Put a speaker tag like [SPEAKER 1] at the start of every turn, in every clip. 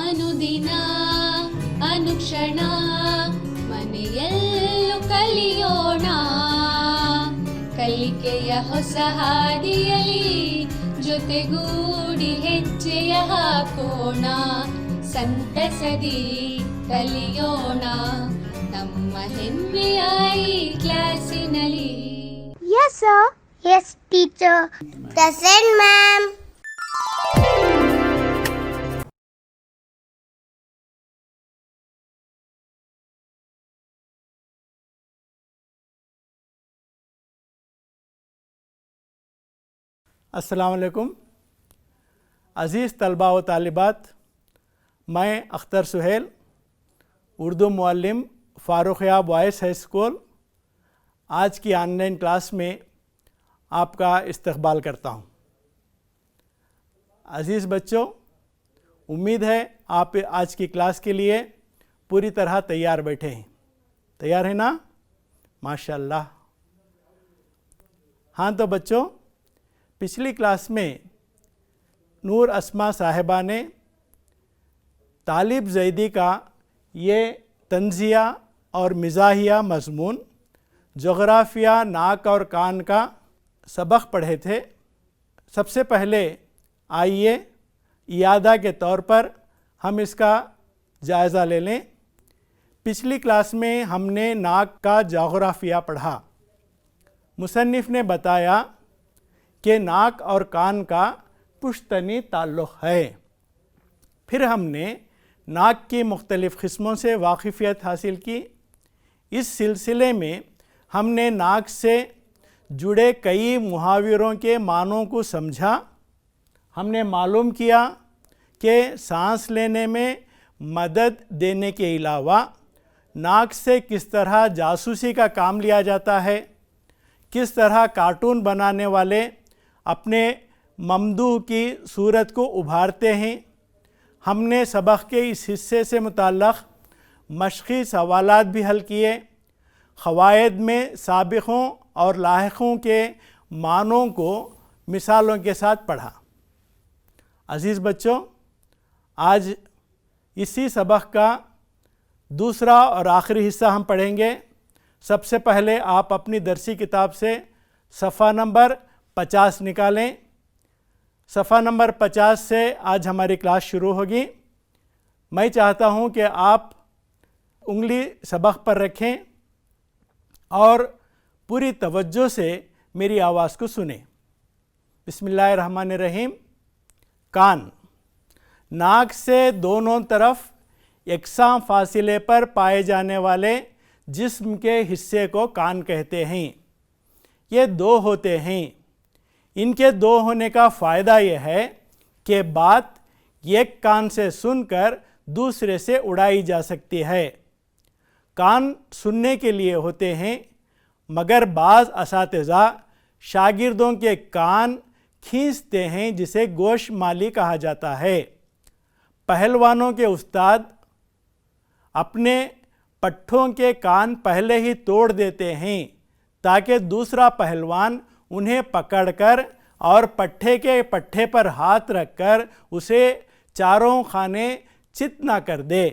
[SPEAKER 1] ಅನುದಿನ ಅನುಕ್ಷಣ ಮನೆಯಲ್ಲೂ ಕಲಿಯೋಣ, ಕಲಿಕೆಯ ಹೊಸ ಹಾದಿಯಲಿ ಜೊತೆಗೂಡಿ ಹೆಜ್ಜೆಯ ಹಾಕೋಣ, ಸಂತಸದಿ ಕಲಿಯೋಣ ನಮ್ಮ ಹೆಮ್ಮೆಯ ಈ ಕ್ಲಾಸಿನಲ್ಲಿ.
[SPEAKER 2] Yes, sir. Yes, teacher. Present, ma'am.
[SPEAKER 3] अस्सलाम वालेकुम अज़ीज़ तलबा व तालिबात, मैं अख्तर सुहेल उर्दू मुअल्लिम फ़ारूक़ याब बॉयज़ हाई स्कूल आज की ऑनलाइन क्लास में आपका इस्तक़बाल करता हूँ। अज़ीज़ बच्चों, उम्मीद है आप आज की क्लास के लिए पूरी तरह तैयार बैठे हैं। तैयार है ना? माशाअल्लाह। हाँ तो बच्चों, पिछली क्लास में नूर अस्मा साहिबा ने तालिब ज़ैदी का ये तंज़िया और मिज़ाहिया मज़मून जोग्राफ़िया नाक और कान का सबक पढ़े थे। सबसे पहले आइए इयादा के तौर पर हम इसका जायज़ा ले लें। पिछली क्लास में हमने नाक का जोग्राफ़िया पढ़ा। मुसन्निफ़ ने बताया कि नाक और कान का पुश्तनी ताल्लुक़ है। फिर हमने नाक की मुख्तलिफ़ क़िस्मों से वाक़िफ़ियत हासिल की। इस सिलसिले में हमने नाक से जुड़े कई मुहावरों के मानों को समझा। हमने मालूम किया कि सांस लेने में मदद देने के अलावा नाक से किस तरह जासूसी का काम लिया जाता है, किस तरह कार्टून बनाने वाले अपने ममदूह की सूरत को उभारते हैं। हमने सबक के इस हिस्से से मुताल्लिक़ मशक़ी सवालात भी हल किए। क़वायद में साबिक़ों और लाहिक़ों के मानों को मिसालों के साथ पढ़ा। अज़ीज़ बच्चों, आज इसी सबक का दूसरा और आखिरी हिस्सा हम पढ़ेंगे। सबसे पहले आप अपनी दरसी किताब से सफ़ा नंबर 50 निकालें। सफ़ा नंबर 50 से आज हमारी क्लास शुरू होगी। मैं चाहता हूँ कि आप उंगली सबक पर रखें और पूरी तवज्जो से मेरी आवाज़ को सुनें। बिस्मिल्लाहिर्रहमानिर्रहीम। कान नाक से दोनों तरफ यकसां फासिले पर पाए जाने वाले जिस्म के हिस्से को कान कहते हैं। ये दो होते हैं। इनके दो होने का फ़ायदा यह है कि बात एक कान से सुनकर दूसरे से उड़ाई जा सकती है। कान सुनने के लिए होते हैं, मगर बाज़ असातिज़ा शागिर्दों के कान खींचते हैं, जिसे गोशमाली कहा जाता है। पहलवानों के उस्ताद अपने पट्ठों के कान पहले ही तोड़ देते हैं ताकि दूसरा पहलवान उन्हें पकड़कर और पट्ठे के पट्ठे पर हाथ रखकर उसे चारों खाने चित न कर दे।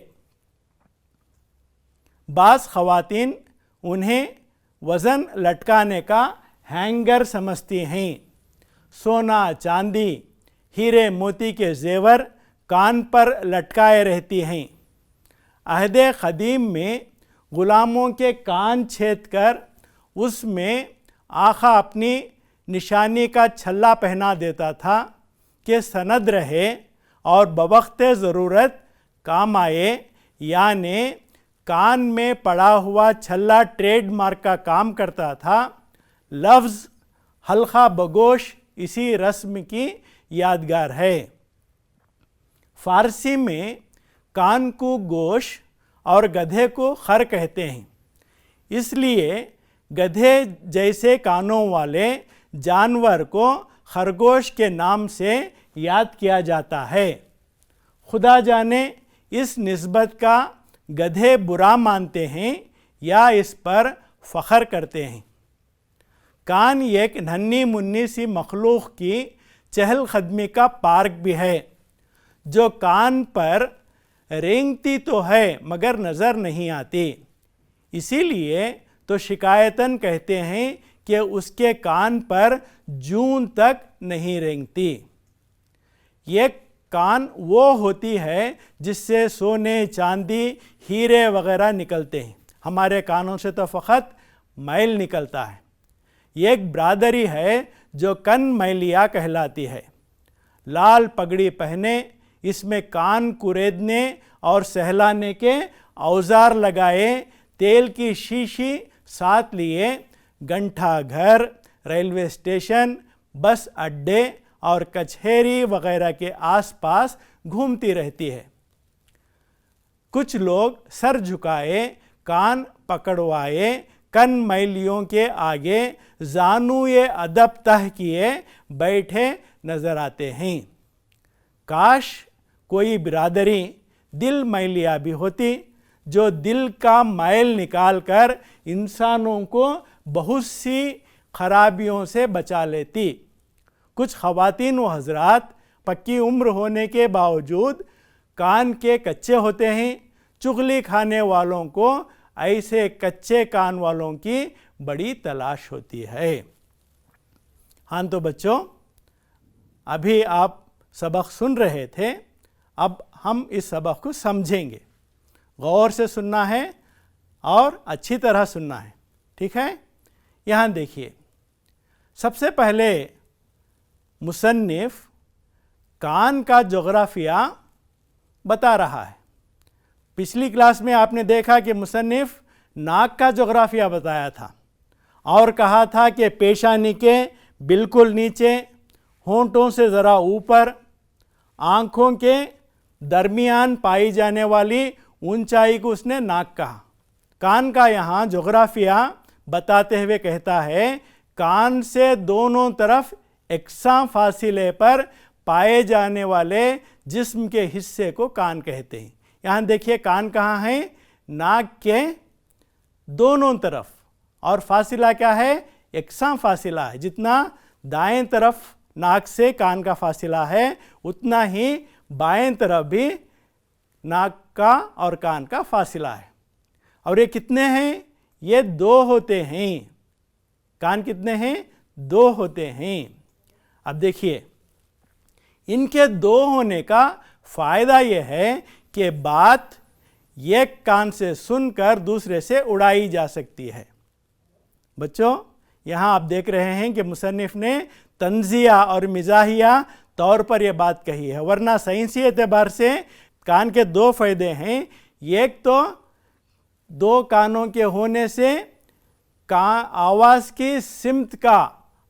[SPEAKER 3] बाज़ ख़वातीन उन्हें वज़न लटकाने का हैंगर समझती हैं। सोना, चांदी, हीरे मोती के ज़ेवर कान पर लटकाए रहती हैं। अहदे क़दीम में ग़ुलामों के कान छेद कर उसमें आका अपनी निशानी का छल्ला पहना देता था कि सनद रहे और बवक़्ते ज़रूरत काम आए। यानी कान में पड़ा हुआ छल्ला ट्रेड मार्क का काम करता था। लफ्ज़ हल्का बगोश इसी रस्म की यादगार है। फ़ारसी में कान को गोश और गधे को खर कहते हैं। इसलिए गधे जैसे कानों वाले जानवर को खरगोश के नाम से याद किया जाता है। खुदा जाने इस निस्बत का गधे बुरा मानते हैं या इस पर फ़ख्र करते हैं। कान एक नन्ही मुन्नी सी मखलूक की चहलकदमी का पार्क भी है, जो कान पर रेंगती तो है मगर नज़र नहीं आती, इसीलिए तो शिकायतन कहते हैं कि उसके कान पर जून तक नहीं रेंगती। ये कान वो होती है जिससे सोने, चांदी, हीरे वगैरह निकलते हैं। हमारे कानों से तो फ़कत मैल निकलता है। ये एक बरादरी है जो कन मैलिया कहलाती है। लाल पगड़ी पहने, इसमें कान कुरेदने और सहलाने के औजार लगाए, तेल की शीशी साथ लिए, गंठा घर, रेलवे स्टेशन, बस अड्डे और कचहरी वगैरह के आसपास घूमती रहती है। कुछ लोग सर झुकाए, कान पकड़वाए, कन मैलियों के आगे ज़ानुए अदब तह किए बैठे नज़र आते हैं। काश कोई बिरादरी दिल मैलिया भी होती जो दिल का मैल निकाल कर इंसानों को बहुत सी खराबियों से बचा लेती। कुछ ख़वातीन व हज़रात पक्की उम्र होने के बावजूद कान के कच्चे होते हैं। चुगली खाने वालों को ऐसे कच्चे कान वालों की बड़ी तलाश होती है। हाँ तो बच्चों, अभी आप सबक सुन रहे थे, अब हम इस सबक को समझेंगे। गौर से सुनना है और अच्छी तरह सुनना है, ठीक है। यहाँ देखिए, सबसे पहले मुसन्निफ कान का जोग्राफिया बता रहा है। पिछली क्लास में आपने देखा कि मुसन्निफ नाक का जोग्राफिया बताया था और कहा था कि पेशानी के बिल्कुल नीचे, होंठों से ज़रा ऊपर, आँखों के दरमियान पाई जाने वाली ऊंचाई को उसने नाक कहा। कान का यहाँ जोग्राफिया बताते हुए कहता है, कान से दोनों तरफ एकसां फासिले पर पाए जाने वाले जिस्म के हिस्से को कान कहते हैं। यहाँ देखिए, कान कहाँ है? नाक के दोनों तरफ, और फासिला क्या है? एकसां फासिला है। जितना दाएं तरफ नाक से कान का फासिला है, उतना ही बाएं तरफ भी नाक का और कान का फासिला है। और ये कितने हैं? ये 2 होते हैं। कान कितने हैं? 2 होते हैं। अब देखिए, इनके 2 होने का फ़ायदा ये है कि बात एक कान से सुनकर दूसरे से उड़ाई जा सकती है। बच्चों, यहाँ आप देख रहे हैं कि मुसन्निफ ने तंजिया और मिजाहिया तौर पर यह बात कही है, वरना साइंसी एतबार से कान के 2 फ़ायदे हैं। एक तो 2 कानों के होने से आवाज़ की सिमत का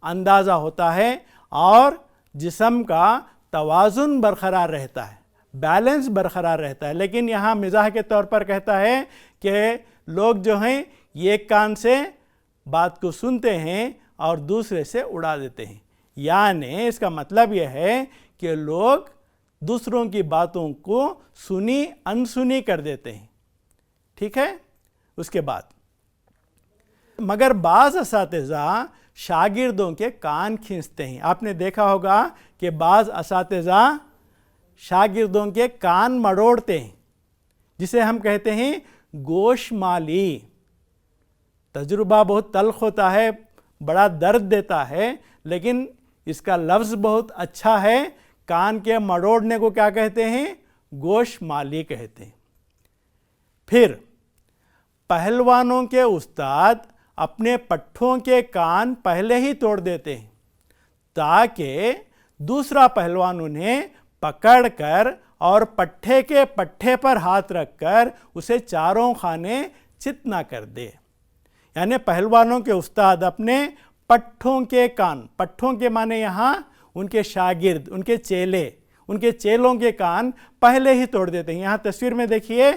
[SPEAKER 3] अंदाज़ा होता है और जिस्म का तवाज़ुन बरकरार रहता है, बैलेंस बरकरार रहता है। लेकिन यहाँ मिजाह के तौर पर कहता है कि लोग जो हैं एक कान से बात को सुनते हैं और दूसरे से उड़ा देते हैं। यानी इसका मतलब यह है कि लोग दूसरों की बातों को सुनी अनसुनी कर देते हैं, ठीक है। उसके बाद मगर बाज़ असातिज़ा शागिर्दों के कान खींचते हैं। आपने देखा होगा कि बाज़ असातिज़ा शागिर्दों के कान मरोड़ते हैं, जिसे हम कहते हैं गोशमाली। तजुर्बा बहुत तल्ख होता है, बड़ा दर्द देता है, लेकिन इसका लफ्ज़ बहुत अच्छा है। कान के मरोड़ने को क्या कहते हैं? गोशमाली कहते हैं। फिर पहलवानों के उस्ताद अपने पट्ठों के कान पहले ही तोड़ देते हैं ताकि दूसरा पहलवान उन्हें पकड़कर और पट्ठे के पट्ठे पर हाथ रखकर उसे चारों खाने चित ना कर दे। यानी पहलवानों के उस्ताद अपने पट्ठों के कान, पट्ठों के माने यहाँ उनके शागिर्द, उनके चेले, उनके चेलों के कान पहले ही तोड़ देते हैं। यहाँ तस्वीर में देखिए,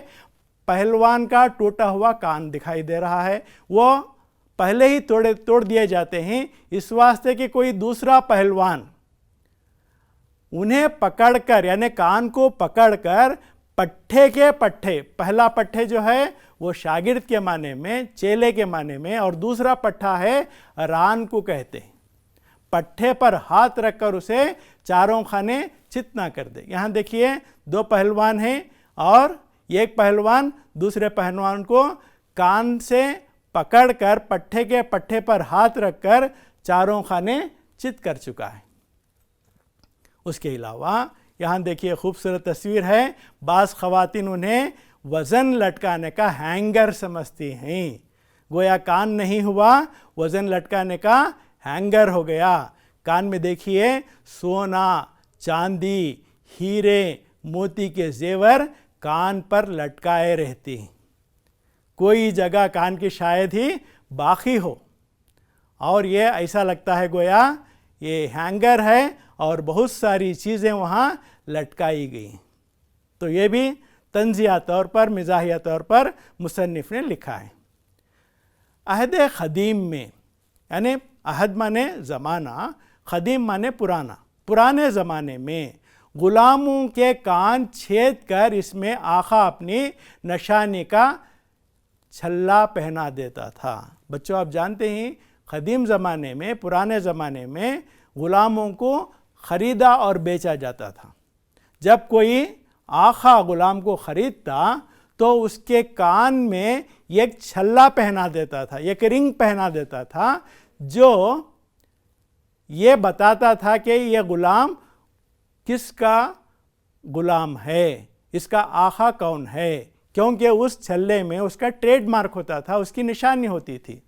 [SPEAKER 3] पहलवान का टूटा हुआ कान दिखाई दे रहा है। वो पहले ही तोड़ दिए जाते हैं इस वास्ते कि कोई दूसरा पहलवान उन्हें पकड़कर, यानी कान को पकड़कर पट्ठे के पट्ठे, पहला पट्ठे जो है वो शागिर्द के माने में, चेले के माने में, और दूसरा पट्ठा है रान को कहते हैं। पट्ठे पर हाथ रखकर उसे चारों खाने चित ना कर दे। यहाँ देखिए, 2 पहलवान हैं اور ایک पहलवान दूसरे पहलवान को कान से पकड़कर पट्टे के पट्टे पर हाथ रखकर चारों खाने चित कर चुका है। उसके अलावा यहाँ देखिए खूबसूरत तस्वीर है, बाज़ ख़वातीन उन्हें वज़न लटकाने का हैंगर समझती हैं। गोया कान नहीं हुआ, वज़न लटकाने का हैंगर हो गया। कान में देखिए सोना, चांदी, हीरे, मोती के जेवर कान पर लटकाए रहती हैं। कोई जगह कान की शायद ही बाकी हो और ये ऐसा लगता है गोया ये हैंगर है और बहुत सारी चीज़ें वहाँ लटकाई गई। तो ये भी तंज़िया तौर पर, मिज़ाहिया तौर पर मुसन्निफ़ ने लिखा है। अहद ख़दीम में, यानी अहद माने ज़माना, ख़दीम माने पुराना, पुराने ज़माने में ग़ुलामों के कान छेद कर इसमें आका अपनी निशानी का छल्ला पहना देता था। बच्चों आप जानते हैं क़दीम ज़माने में, पुराने ज़माने में ग़ुलामों को ख़रीदा और बेचा जाता था। जब कोई आका ग़ुलाम को ख़रीदता तो उसके कान में एक छल्ला पहना देता था, एक रिंग पहना देता था जो ये बताता था कि यह ग़ुलाम किसका ग़ुलाम है, इसका आका कौन है, क्योंकि उस छल्ले में उसका ट्रेडमार्क होता था, उसकी निशानी होती थी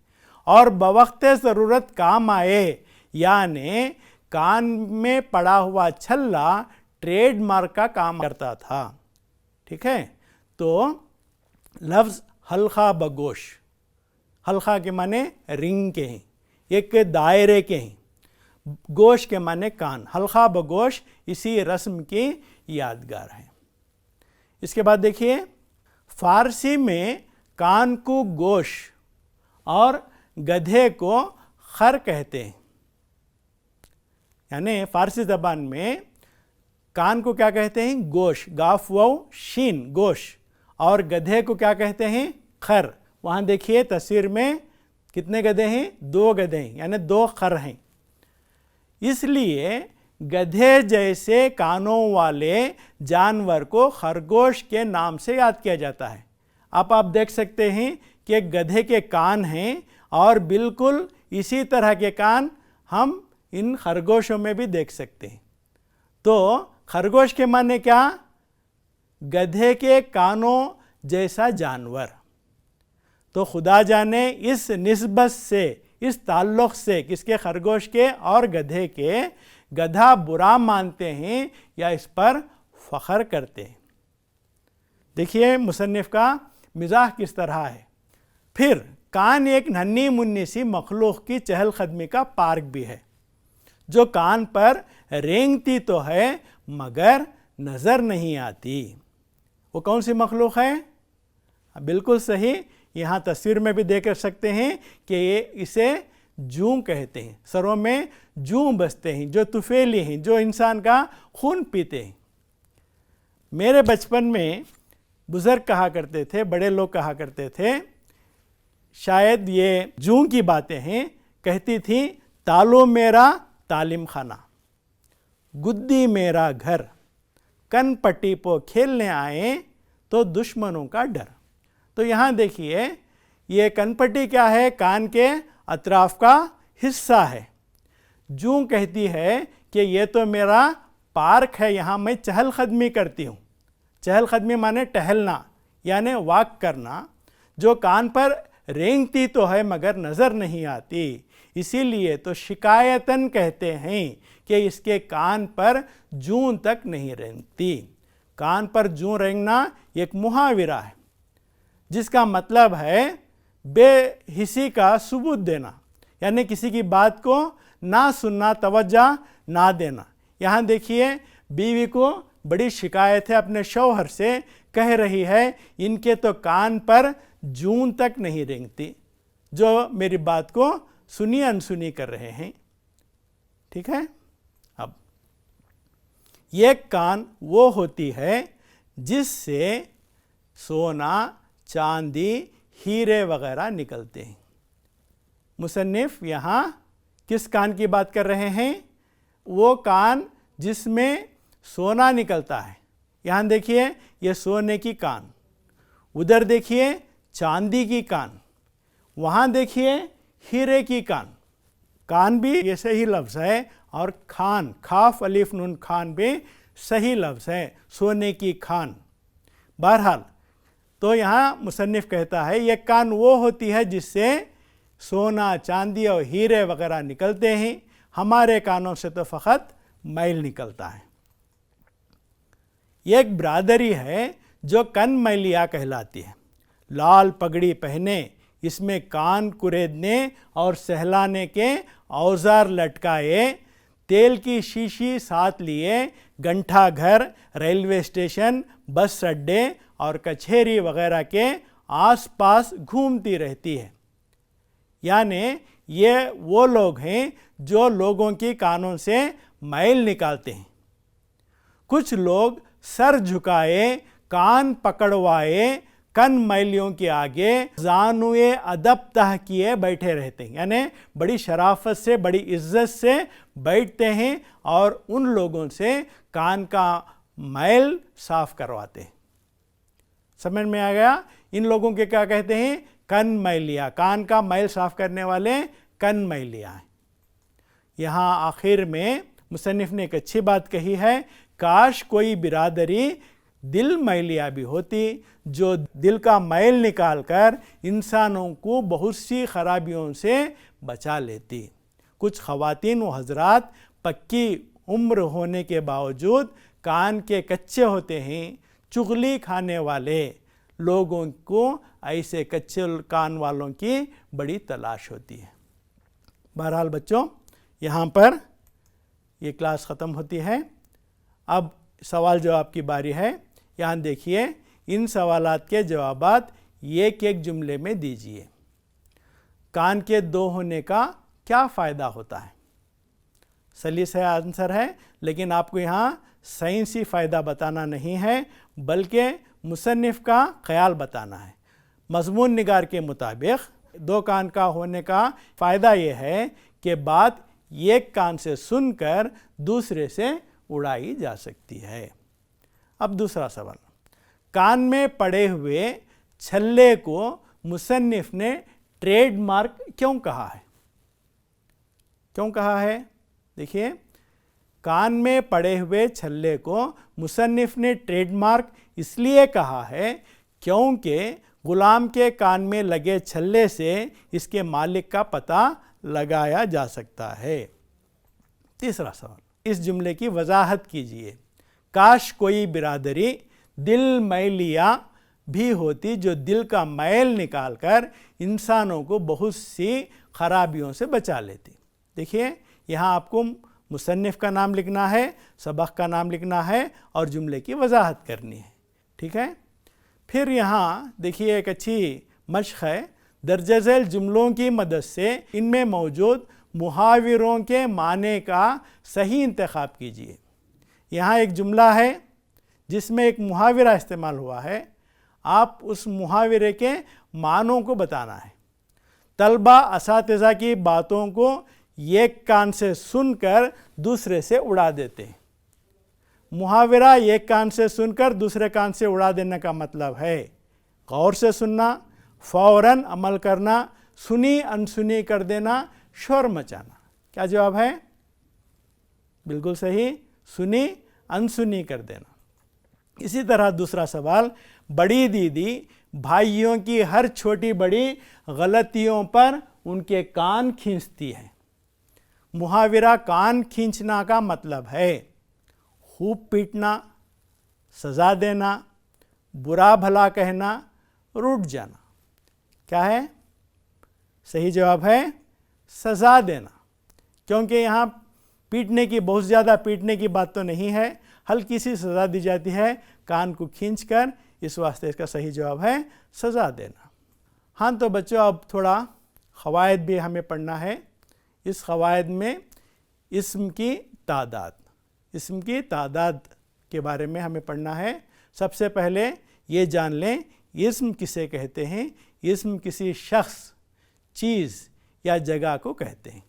[SPEAKER 3] और बवक्त ज़रूरत काम आए, यानी कान में पड़ा हुआ छल्ला ट्रेडमार्क का काम करता था। ठीक है, तो लफ्ज़ हल्का बगोश, हल्का के माने रिंग के हैं, एक दायरे के हैं, गोश के माने कान, हल्का बगोश इसी रस्म की यादगार है। इसके बाद देखिए फ़ारसी में कान को गोश और गधे को खर कहते हैं। यानी फ़ारसी ज़बान में कान को क्या कहते हैं? गोश, गाफ वाव शीन, गोश, और गधे को क्या कहते हैं? खर। वहाँ देखिए तस्वीर में कितने गधे हैं? 2 गधे हैं, यानी 2 खर हैं। इसलिए गधे जैसे कानों वाले जानवर को खरगोश के नाम से याद किया जाता है। आप देख सकते हैं कि गधे के कान हैं और बिल्कुल इसी तरह के कान हम इन खरगोशों में भी देख सकते हैं। तो खरगोश के माने क्या? गधे के कानों जैसा जानवर। तो खुदा जाने इस निस्बत से, इस ताल्लुक़ से किसके? खरगोश के और गधे के, गधा बुरा मानते हैं या इस पर फ़ख्र करते हैं। देखिए मुसन्निफ़ का मिज़ाह किस तरह है। फिर कान एक नन्ही मुन्नी सी मखलूक़ की चहलकदमी का पार्क भी है, जो कान पर रेंगती तो है मगर नज़र नहीं आती। वो कौन सी मखलूक़ है? बिल्कुल सही, यहाँ तस्वीर में भी देख सकते हैं कि ये इसे जूं कहते हैं। सरों में जूं बसते हैं, जो तुफेली हैं, जो इंसान का खून पीते हैं। मेरे बचपन में बुज़ुर्ग कहा करते थे, बड़े लोग कहा करते थे, शायद ये जूं की बातें हैं, कहती थी तालो मेरा तालीम खाना, गुद्दी मेरा घर, कन पट्टी पो खेलने आए तो दुश्मनों का डर। तो यहाँ देखिए ये कनपट्टी क्या है? कान के अतराफ़ का हिस्सा है। जूं कहती है कि ये तो मेरा पार्क है, यहाँ मैं चहलकदमी करती हूँ। चहलकदमी माने टहलना, यानी वॉक करना, जो कान पर रेंगती तो है मगर नज़र नहीं आती। इसीलिए तो शिकायतन कहते हैं कि इसके कान पर जूं तक नहीं रेंगती। कान पर जूं रेंगना एक मुहावरा है जिसका मतलब है बेहिसी का सबूत देना, यानी किसी की बात को ना सुनना, तवज्जो ना देना। यहाँ देखिए बीवी को बड़ी शिकायत है अपने शौहर से, कह रही है इनके तो कान पर जूं तक नहीं रेंगती, जो मेरी बात को सुनी अनसुनी कर रहे हैं। ठीक है, अब ये कान वो होती है जिससे सोना, चांदी, हीरे वगैरह निकलते हैं। मुसन्निफ़ यहाँ किस कान की बात कर रहे हैं? वो कान जिसमें सोना निकलता है, यहाँ देखिए ये सोने की कान, उधर देखिए चांदी की कान, वहाँ देखिए हीरे की कान। कान भी ये सही लफ्ज़ है और खान, खाफ अलिफ नून खान भी सही लफ्ज़ है, सोने की खान। बहरहाल तो यहाँ मुसन्निफ़ कहता है ये कान वो होती है जिससे सोना चांदी और हीरे वगैरह निकलते हैं, हमारे कानों से तो फ़कत मैल निकलता है। एक बरादरी है जो कन मैलिया कहलाती है, लाल पगड़ी पहने, इसमें कान कुरेदने और सहलाने के औजार लटकाए, तेल की शीशी साथ लिए, घंटा घर, रेलवे स्टेशन, बस अड्डे और कचहरी वगैरह के आसपास घूमती रहती है। यानी ये वो लोग हैं जो लोगों की कानों से मैल निकालते हैं। कुछ लोग सर झुकाए, कान पकड़वाए, कन मैलियों के आगे जानुए अदब तह किए बैठे रहते हैं, यानी बड़ी शराफत से, बड़ी इज्जत से बैठते हैं और उन लोगों से कान का मैल साफ करवाते हैं। समझ में आ गया? इन लोगों के क्या कहते हैं? कन मैलिया, कान का मैल साफ करने वाले कन मैलिया हैं। यहाँ आखिर में मुसन्निफ़ ने एक अच्छी बात कही है, काश कोई बिरादरी दिल मैलिया भी होती जो दिल का मैल निकाल कर इंसानों को बहुत सी खराबियों से बचा लेती। कुछ ख़वातीन व हज़रात पक्की उम्र होने के बावजूद कान के कच्चे होते हैं। चुगली खाने वाले लोगों को ऐसे कच्चे कान वालों की बड़ी तलाश होती है। बहरहाल बच्चों, यहाँ पर ये क्लास ख़त्म होती है। अब सवाल जवाब की बारी है। यहाँ देखिए, इन सवालात के जवाबात एक एक जुमले में दीजिए। कान के दो होने का क्या फ़ायदा होता है? सलीस है आंसर है, लेकिन आपको यहाँ साइंसी फ़ायदा बताना नहीं है, बल्कि मुसन्निफ़ का ख़याल बताना है। मज़मून निगार के मुताबिक दो कान का होने का फ़ायदा ये है कि बात एक कान से सुनकर दूसरे से उड़ाई जा सकती है। अब दूसरा सवाल, कान में पड़े हुए छल्ले को मुसन्निफ़ ने ट्रेडमार्क क्यों कहा है? क्यों कहा है? देखिए, कान में पड़े हुए छल्ले को मुसन्निफ़ ने ट्रेडमार्क इसलिए कहा है क्योंकि ग़ुलाम के कान में लगे छल्ले से इसके मालिक का पता लगाया जा सकता है। तीसरा सवाल, इस जुमले की वजाहत कीजिए। काश कोई बिरादरी दिल मैलिया भी होती जो दिल का मैल निकाल कर इंसानों को बहुत सी खराबियों से बचा लेती। देखिए, यहाँ आपको मुसन्निफ़ का नाम लिखना है, सबक का नाम लिखना है और जुमले की वजाहत करनी है। ठीक है? फिर यहाँ देखिए एक अच्छी मशक़ है, दर्ज झैल जुमलों की मदद से इनमें मौजूद मुहावरों के माने का सही इंतखाब कीजिए। यहाँ एक जुमला है जिसमें एक मुहावरा इस्तेमाल हुआ है, आप उस मुहावरे के मानों को बताना है। तलबा असातिज़ा की बातों को एक कान से सुनकर दूसरे से उड़ा देते हैं। मुहावरा एक कान से सुनकर दूसरे कान से उड़ा देने का मतलब है गौर से सुनना, फ़ौरन अमल करना, सुनी अनसुनी कर देना, शोर मचाना। क्या जवाब है? बिल्कुल सही, सुनी अनसुनी कर देना। इसी तरह दूसरा सवाल, बड़ी दीदी भाइयों की हर छोटी बड़ी गलतियों पर उनके कान खींचती है। मुहावरा कान खींचना का मतलब है खूब पीटना, सज़ा देना, बुरा भला कहना, रूठ जाना। क्या है? सही जवाब है सज़ा देना, क्योंकि यहाँ पीटने की, बहुत ज़्यादा पीटने की बात तो नहीं है, हल्की सी सज़ा दी जाती है कान को खींचकर, इस वास्ते इसका सही जवाब है सज़ा देना। हाँ तो बच्चों, अब थोड़ा क़वायद भी हमें पढ़ना है। इस क़वायद में इस्म की तादाद के बारे में हमें पढ़ना है। सबसे पहले ये जान लें इस्म किसे कहते हैं। इस्म किसी शख्स, चीज़ या जगह को कहते हैं।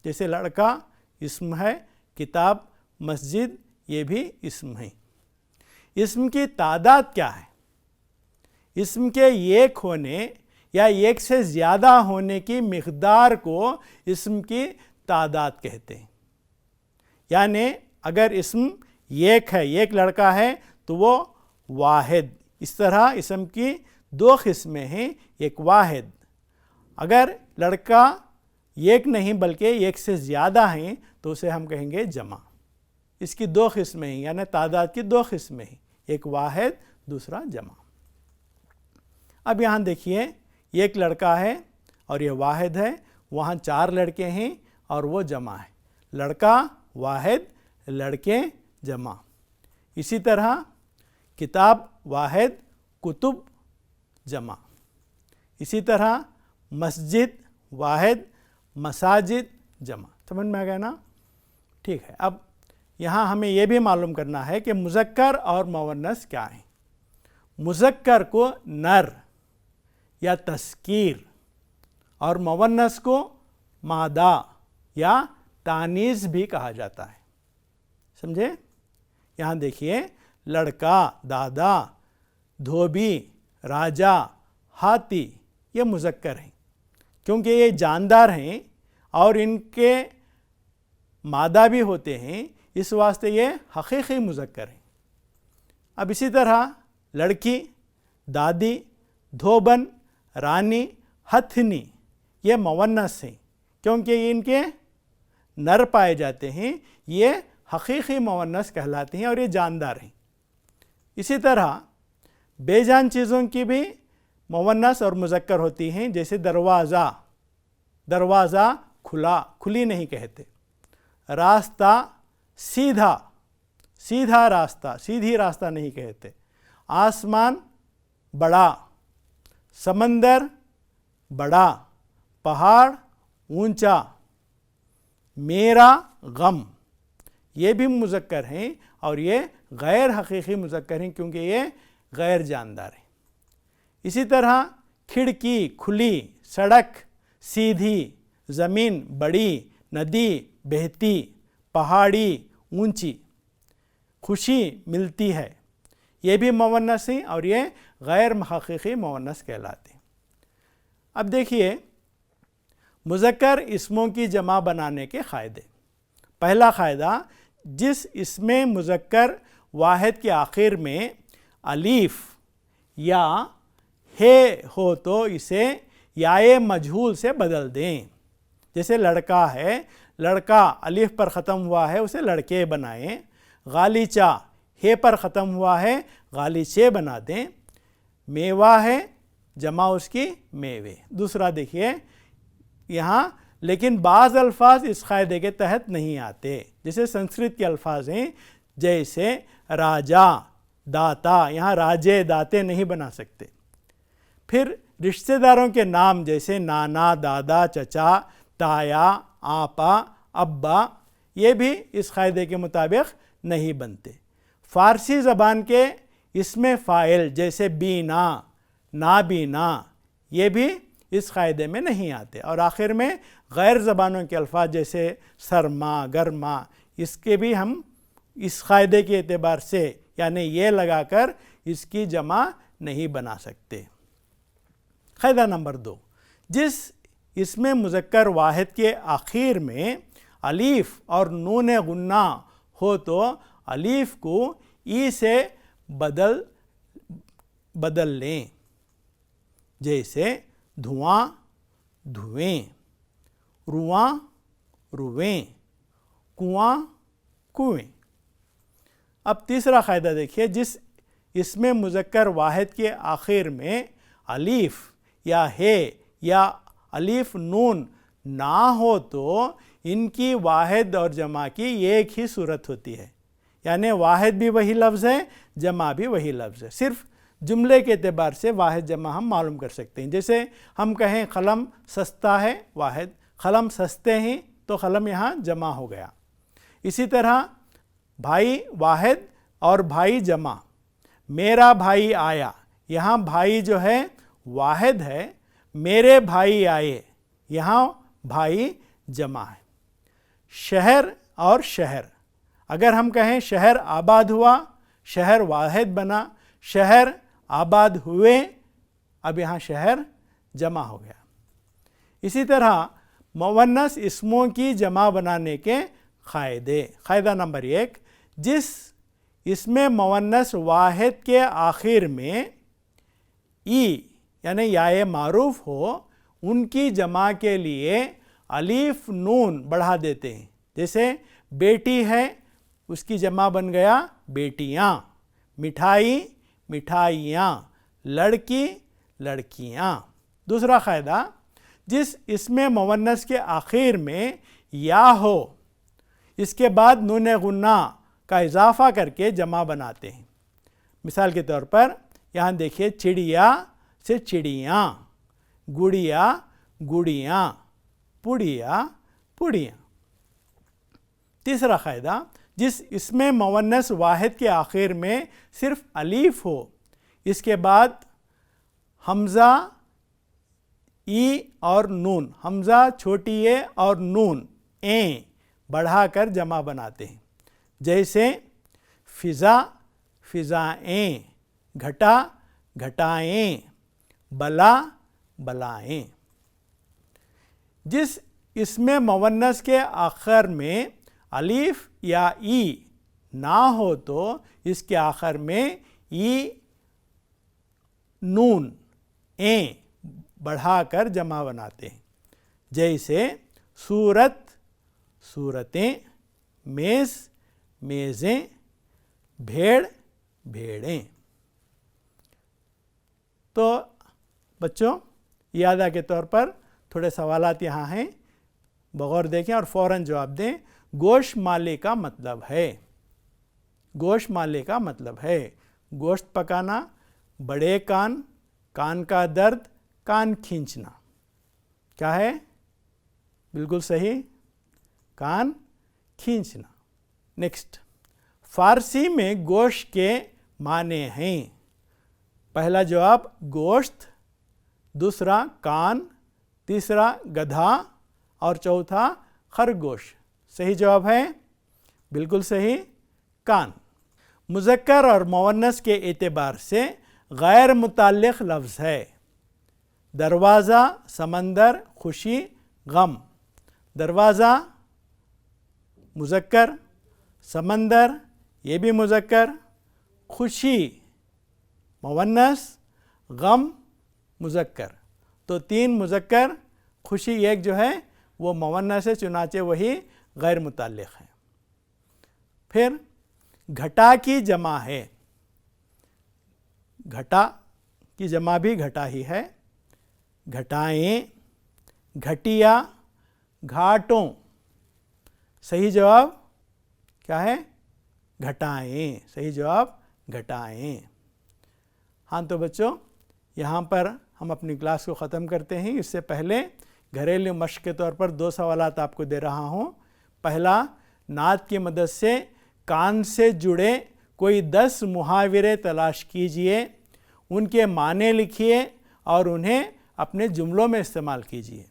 [SPEAKER 3] जैसे लड़का इस्म है, किताब, मस्जिद, ये भी इस्म है। اسم کی تعداد کیا ہے؟ اسم کے ایک ہونے یا ایک سے زیادہ ہونے کی مقدار کو اسم کی تعداد کہتے ہیں. یعنی اگر اسم ایک ہے، ایک لڑکا ہے تو وہ واحد. اس طرح اسم کی دو قسمیں ہیں، ایک واحد. اگر لڑکا ایک نہیں بلکہ ایک سے زیادہ ہیں تو اسے ہم کہیں گے جمع. اس کی دو قسمیں ہیں، یعنی تعداد کی دو قسمیں ہیں، ایک واحد دوسرا جمع. اب یہاں دیکھیے ایک لڑکا ہے اور یہ واحد ہے، وہاں 4 لڑکے ہیں اور وہ جمع ہے. لڑکا واحد، لڑکے جمع. اسی طرح کتاب واحد، کتب جمع. اسی طرح مسجد واحد، مساجد جمع. سمجھ میں آ گیا نا؟ ٹھیک ہے. اب یہاں ہمیں یہ بھی معلوم کرنا ہے کہ مذکر اور مؤنث کیا ہیں. مذکر کو نر یا تذکیر اور مؤنث کو مادہ یا تانیث بھی کہا جاتا ہے. سمجھے؟ یہاں دیکھیے لڑکا، دادا، دھوبی، راجا، ہاتھی یہ مذکر ہیں کیونکہ یہ جاندار ہیں اور ان کے مادہ بھی ہوتے ہیں، اس واسطے یہ حقیقی مذکر ہیں. اب اسی طرح لڑکی، دادی، دھوبن، رانی، ہتھنی یہ مؤنث ہیں کیونکہ یہ ان کے نر پائے جاتے ہیں، یہ حقیقی مؤنث کہلاتے ہیں اور یہ جاندار ہیں. اسی طرح بے جان چیزوں کی بھی مؤنث اور مذکر ہوتی ہیں، جیسے دروازہ، دروازہ کھلا، کھلی نہیں کہتے. راستہ سیدھا، سیدھا راستہ، سیدھی راستہ نہیں کہتے. آسمان بڑا، سمندر بڑا، پہاڑ اونچا. میرا غم یہ بھی مذکر ہیں اور یہ غیر حقیقی مذکر ہیں کیونکہ یہ غیر جاندار ہیں. اسی طرح کھڑکی کھلی، سڑک سیدھی، زمین بڑی، ندی بہتی، پہاڑی اونچی. خوشی ملتی ہے یہ بھی مؤنث ہیں اور یہ غیر حقیقی مؤنث کہلاتے ہیں. اب دیکھیے مذکر اسموں کی جمع بنانے کے قاعدے. پہلا قاعدہ، جس اسم مذکر واحد کے آخر میں الف یا ہے ہو تو اسے یائے مجہول سے بدل دیں. جیسے لڑکا ہے، لڑکا الف پر ختم ہوا ہے اسے لڑکے بنائیں. غالیچہ ہے پر ختم ہوا ہے غالیچے بنا دیں. میوہ ہے جمع اس کی میوے. دوسرا دیکھیے یہاں لیکن بعض الفاظ اس قاعدے کے تحت نہیں آتے. جیسے سنسکرت کے الفاظ ہیں جیسے راجا، داتا، یہاں راجے داتے نہیں بنا سکتے. پھر رشتہ داروں کے نام جیسے نانا، دادا، چچا، تایا، آپا، ابا یہ بھی اس قاعدے کے مطابق نہیں بنتے. فارسی زبان کے اسم فاعل جیسے بینا، نابینا یہ بھی اس قاعدے میں نہیں آتے. اور آخر میں غیر زبانوں کے الفاظ جیسے سرما، گرما اس کے بھی ہم اس قاعدے کے اعتبار سے یعنی یہ لگا کر اس کی جمع نہیں بنا سکتے. قاعدہ نمبر 2، جس اسم مذکر واحد کے آخر میں الف اور نون غنہ ہو تو الف کو ای سے بدل لیں. جیسے دھواں، دھویں، رواں، رویں، کنواں، کنویں. اب تیسرا قاعدہ دیکھیے، جس اسم مذکر واحد کے آخر میں الف یا ہے یا الف نون نہ ہو تو ان کی واحد اور جمع کی ایک ہی صورت ہوتی ہے. یعنی واحد بھی وہی لفظ ہے، جمع بھی وہی لفظ ہے. صرف جملے کے اعتبار سے واحد جمع ہم معلوم کر سکتے ہیں. جیسے ہم کہیں قلم سستا ہے واحد، قلم سستے ہیں تو قلم یہاں جمع ہو گیا. اسی طرح بھائی واحد اور بھائی جمع. میرا بھائی آیا، یہاں بھائی جو ہے واحد ہے. میرے بھائی آئے، یہاں بھائی جمع ہے. شہر اور شہر، اگر ہم کہیں شہر آباد ہوا، شہر واحد بنا، شہر آباد ہوئے، اب یہاں شہر جمع ہو گیا۔ اسی طرح مؤنث اسموں کی جمع بنانے کے قاعدے۔ قاعدہ نمبر 1، جس اسم مؤنث واحد کے آخر میں ای یعنی یائے معروف ہو، ان کی جمع کے لیے الف نون بڑھا دیتے ہیں۔ جیسے بیٹی ہے، اس کی جمع بن گیا بیٹیاں، مٹھائی مٹھائیاں، لڑکی لڑکیاں۔ دوسرا قاعدہ، جس اسم مؤنث کے آخر میں یا ہو، اس کے بعد نون غنہ کا اضافہ کر کے جمع بناتے ہیں۔ مثال کے طور پر یہاں دیکھیے، چڑیا سے چڑیاں، گڑیا گڑیاں، پڑیا پڑیاں۔ تیسرا قاعدہ، جس اسم مؤنث واحد کے آخر میں صرف الف ہو، اس کے بعد حمزہ ای اور نون، حمزہ چھوٹی اے اور نون این بڑھا کر جمع بناتے ہیں۔ جیسے فضا فضائیں، گھٹا گھٹائیں، بلا بلائیں۔ جس اسم مؤنث کے آخر میں الف یا ای نہ ہو تو اس کے آخر میں ای نون این بڑھا کر جمع بناتے ہیں۔ جیسے صورت صورتیں، میز میزیں، بھیڑ بھیڑیں۔ تو بچوں، یادہ کے طور پر تھوڑے سوالات یہاں ہیں، بغور دیکھیں اور فوراً جواب دیں۔ گوشت مالے کا مطلب ہے، گوشت مالے کا مطلب ہے گوشت پکانا، بڑے کان، کان کا درد، کان کھینچنا۔ کیا ہے؟ بالکل صحیح، کان کھینچنا۔ نیکسٹ، فارسی میں گوشت کے معنی ہیں۔ پہلا جواب گوشت، دوسرا کان، تیسرا گدھا اور چوتھا خرگوش۔ صحیح جواب ہے؟ بالکل صحیح، کان۔ مذکر اور مؤنث کے اعتبار سے غیر متعلق لفظ ہے۔ دروازہ، سمندر، خوشی، غم۔ دروازہ مذکر، سمندر یہ بھی مذکر، خوشی مؤنث، غم مذکر۔ تو 3 مذکر، خوشی ایک جو ہے وہ مؤنث ہے، چنانچہ وہی غیر متعلق ہے۔ پھر گھٹا کی جمع ہے، گھٹا کی جمع بھی گھٹا ہی ہے۔ گھٹائیں، گھٹیا، گھاٹوں۔ صحیح جواب کیا ہے؟ گھٹائیں۔ صحیح جواب گھٹائیں۔ ہاں تو بچوں، یہاں پر ہم اپنی کلاس کو ختم کرتے ہیں۔ اس سے پہلے گھریلو مشق کے طور پر 2 سوالات آپ کو دے رہا ہوں۔ پہلا، نعت کی مدد سے کان سے جڑے کوئی 10 محاورے تلاش کیجئے، ان کے معنی لکھیے اور انہیں اپنے جملوں میں استعمال کیجئے۔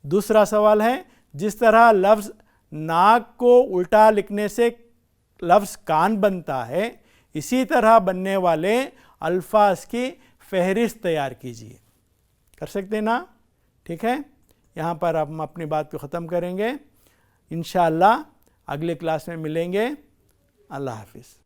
[SPEAKER 3] دوسرا سوال ہے، جس طرح لفظ ناک کو الٹا لکھنے سے لفظ کان بنتا ہے، اسی طرح بننے والے الفاظ کی فہرست تیار کیجئے۔ کر سکتے ہیں نا؟ ٹھیک ہے، یہاں پر ہم اپنی بات کو ختم کریں گے۔ انشاءاللہ اگلے کلاس میں ملیں گے۔ اللہ حافظ۔